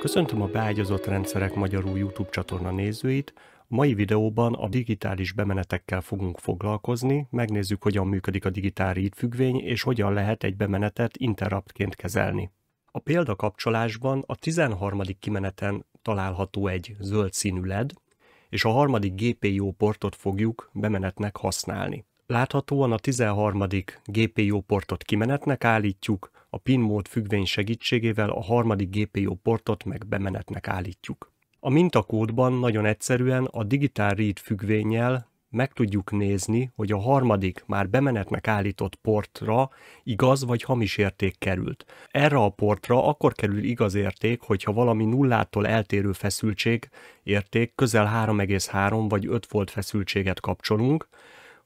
Köszöntöm a Beágyazott Rendszerek Magyarul YouTube csatorna nézőit. A mai videóban a digitális bemenetekkel fogunk foglalkozni, megnézzük, hogyan működik a digitál read függvény, és hogyan lehet egy bemenetet interruptként kezelni. A példakapcsolásban a 13. kimeneten található egy zöld színű LED, és a harmadik GPIO portot fogjuk bemenetnek használni. Láthatóan a 13. GPIO portot kimenetnek állítjuk, a pin mód függvény segítségével a harmadik GPIO portot meg bemenetnek állítjuk. A mintakódban nagyon egyszerűen a digitál read függvénnyel meg tudjuk nézni, hogy a harmadik már bemenetnek állított portra igaz vagy hamis érték került. Erre a portra akkor kerül igaz érték, hogyha valami nullától eltérő feszültség érték, közel 3,3 vagy 5 volt feszültséget kapcsolunk.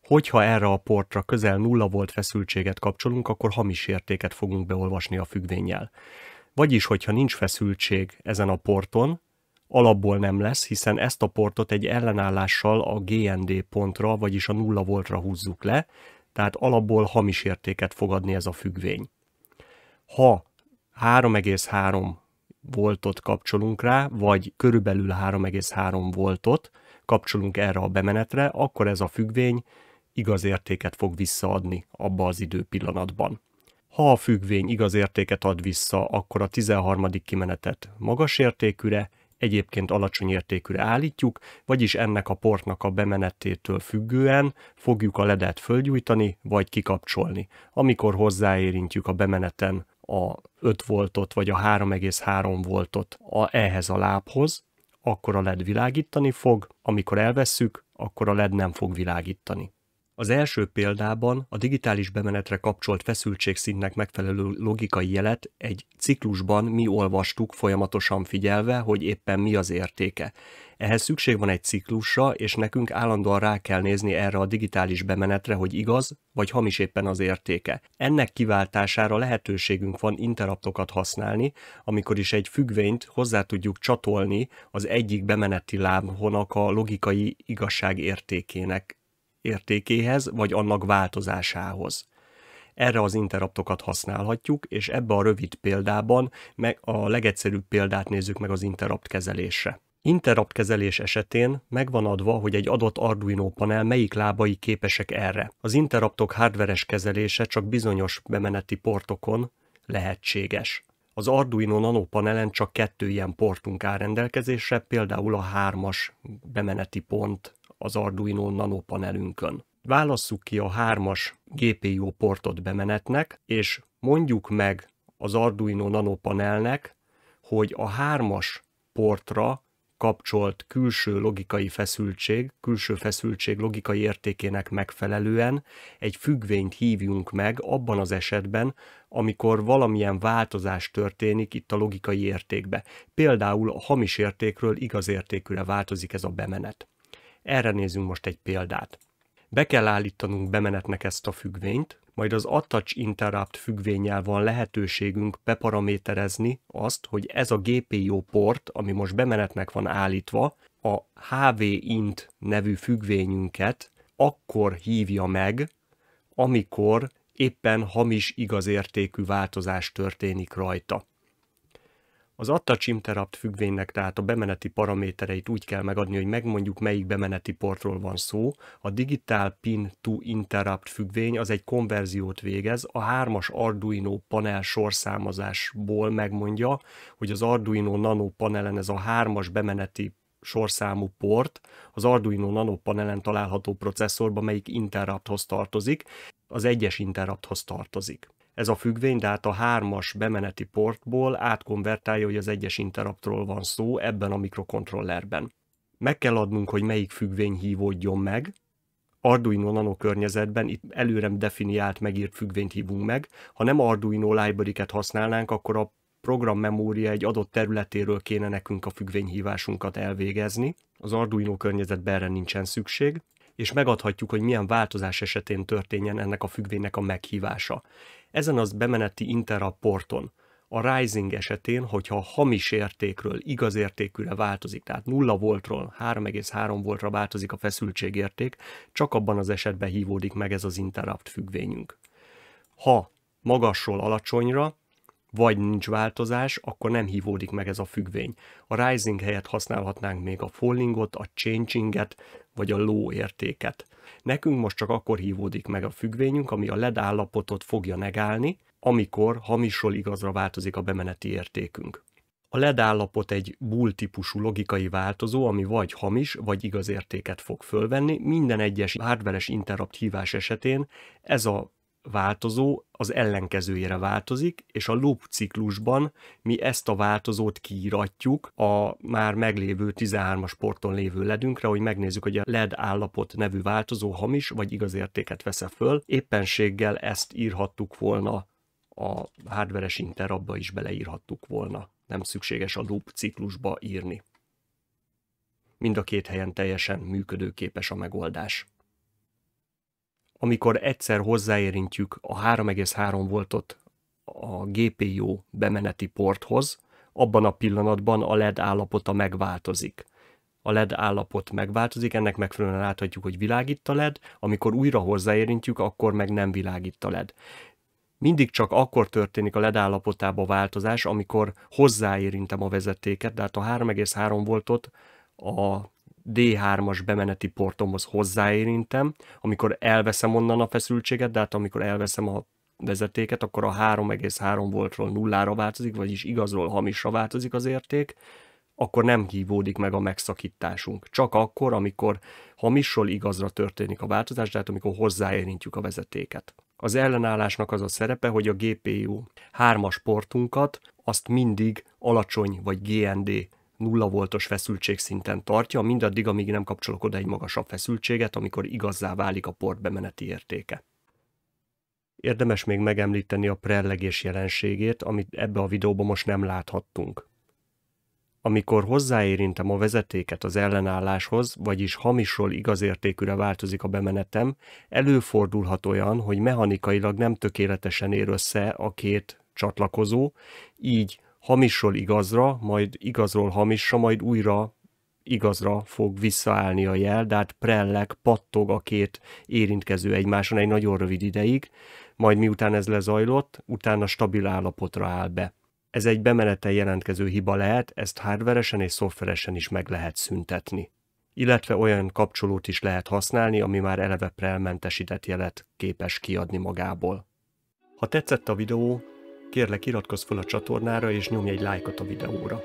Hogyha erre a portra közel 0 volt feszültséget kapcsolunk, akkor hamis értéket fogunk beolvasni a függvénnyel. Vagyis, hogyha nincs feszültség ezen a porton, alapból nem lesz, hiszen ezt a portot egy ellenállással a GND pontra, vagyis a 0 voltra húzzuk le, tehát alapból hamis értéket fog adni ez a függvény. Ha 3,3 voltot kapcsolunk rá, vagy körülbelül 3,3 voltot kapcsolunk erre a bemenetre, akkor ez a függvény igaz értéket fog visszaadni abba az időpillanatban. Ha a függvény igaz értéket ad vissza, akkor a 13. kimenetet magas értékűre, egyébként alacsony értékűre állítjuk, vagyis ennek a portnak a bemenetétől függően fogjuk a LED-et fölgyújtani, vagy kikapcsolni. Amikor hozzáérintjük a bemeneten a 5 voltot, vagy a 3,3 voltot ehhez a lábhoz, akkor a LED világítani fog, amikor elvesszük, akkor a LED nem fog világítani. Az első példában a digitális bemenetre kapcsolt feszültségszintnek megfelelő logikai jelet egy ciklusban mi olvastuk folyamatosan figyelve, hogy éppen mi az értéke. Ehhez szükség van egy ciklusra, és nekünk állandóan rá kell nézni erre a digitális bemenetre, hogy igaz vagy hamis éppen az értéke. Ennek kiváltására lehetőségünk van interruptokat használni, amikor is egy függvényt hozzá tudjuk csatolni az egyik bemeneti lábhonak a logikai igazság értékéhez, vagy annak változásához. Erre az interruptokat használhatjuk, és ebbe a rövid példában meg a legegyszerűbb példát nézzük meg az interrupt kezelésre. Interrupt kezelés esetén megvan adva, hogy egy adott Arduino panel melyik lábai képesek erre. Az interruptok hardveres kezelése csak bizonyos bemeneti portokon lehetséges. Az Arduino Nano panelen csak 2 ilyen portunk áll rendelkezésre, például a 3-as bemeneti pont az Arduino Nano panelünkön. Válasszuk ki a 3-as GPIO portot bemenetnek, és mondjuk meg az Arduino Nano panelnek, hogy a 3-as portra kapcsolt külső feszültség logikai értékének megfelelően egy függvényt hívjunk meg abban az esetben, amikor valamilyen változás történik itt a logikai értékbe. Például a hamis értékről igaz értékűre változik ez a bemenet. Erre nézzünk most egy példát. Be kell állítanunk bemenetnek ezt a függvényt, majd az Attach Interrupt függvénnyel van lehetőségünk beparaméterezni azt, hogy ez a GPIO port, ami most bemenetnek van állítva, a hvint nevű függvényünket akkor hívja meg, amikor éppen hamis igazértékű változás történik rajta. Az Attach Interrupt függvénynek tehát a bemeneti paramétereit úgy kell megadni, hogy megmondjuk, melyik bemeneti portról van szó. A Digital Pin to Interrupt függvény az egy konverziót végez, a 3-as Arduino panel sorszámozásból megmondja, hogy az Arduino Nano panelen ez a 3-as bemeneti sorszámú port az Arduino Nano panelen található processzorban melyik interrupthoz tartozik, az 1-es interrupthoz tartozik. Ez a függvény, de hát a 3-as bemeneti portból átkonvertálja, hogy az 1-es interruptról van szó ebben a mikrokontrollerben. Meg kell adnunk, hogy melyik függvény hívódjon meg. Arduino Nano környezetben itt előre definiált, megírt függvényt hívunk meg. Ha nem Arduino library-ket használnánk, akkor a programmemória egy adott területéről kéne nekünk a függvényhívásunkat elvégezni. Az Arduino környezetben erre nincsen szükség, és megadhatjuk, hogy milyen változás esetén történjen ennek a függvénynek a meghívása. Ezen az bemeneti interrupt porton a rising esetén, hogyha hamis értékről igaz értékűre változik, tehát 0 voltról 3,3 voltra változik a feszültségérték, csak abban az esetben hívódik meg ez az interrupt függvényünk. Ha magasról alacsonyra, vagy nincs változás, akkor nem hívódik meg ez a függvény. A rising helyett használhatnánk még a fallingot, a changinget, vagy a low értéket. Nekünk most csak akkor hívódik meg a függvényünk, ami a LED állapotot fogja negálni, amikor hamisról igazra változik a bemeneti értékünk. A LED állapot egy bool típusú logikai változó, ami vagy hamis, vagy igaz értéket fog fölvenni. Minden egyes hardveres interrupt hívás esetén ez a változó az ellenkezőjére változik, és a loop ciklusban mi ezt a változót kiíratjuk a már meglévő 13-as porton lévő ledünkre, hogy megnézzük, hogy a LED állapot nevű változó hamis vagy igaz értéket vesz föl. Éppenséggel ezt írhattuk volna a hardveres interruptba is beleírhattuk volna. Nem szükséges a loop ciklusba írni. Mind a két helyen teljesen működőképes a megoldás. Amikor egyszer hozzáérintjük a 3,3 voltot a GPIO bemeneti porthoz, abban a pillanatban a LED állapota megváltozik. A LED állapot megváltozik, ennek megfelelően láthatjuk, hogy világít a LED, amikor újra hozzáérintjük, akkor meg nem világít a LED. Mindig csak akkor történik a LED állapotába változás, amikor hozzáérintem a vezetéket, tehát a 3,3 voltot a D3-as bemeneti portomhoz hozzáérintem, amikor elveszem onnan a feszültséget, de hát amikor elveszem a vezetéket, akkor a 3,3 voltról nullára változik, vagyis igazról hamisra változik az érték, akkor nem hívódik meg a megszakításunk. Csak akkor, amikor hamisról igazra történik a változás, tehát amikor hozzáérintjük a vezetéket. Az ellenállásnak az a szerepe, hogy a GPU 3-as portunkat azt mindig alacsony vagy GND 0 voltos feszültségszinten tartja, mindaddig, amíg nem kapcsolok oda egy magasabb feszültséget, amikor igazzá válik a port bemeneti értéke. Érdemes még megemlíteni a prellegés jelenségét, amit ebbe a videóban most nem láthattunk. Amikor hozzáérintem a vezetéket az ellenálláshoz, vagyis hamisról igazértékűre változik a bemenetem, előfordulhat olyan, hogy mechanikailag nem tökéletesen ér össze a két csatlakozó, így hamisról igazra, majd igazról hamisra, majd újra igazra fog visszaállni a jel, de hát prelleg, pattog a két érintkező egymáson egy nagyon rövid ideig, majd miután ez lezajlott, utána stabil állapotra áll be. Ez egy bemeneten jelentkező hiba lehet, ezt hardveresen és szoftveresen is meg lehet szüntetni. Illetve olyan kapcsolót is lehet használni, ami már eleve prelmentesített jelet képes kiadni magából. Ha tetszett a videó, kérlek iratkozz fel a csatornára és nyomj egy lájkot a videóra.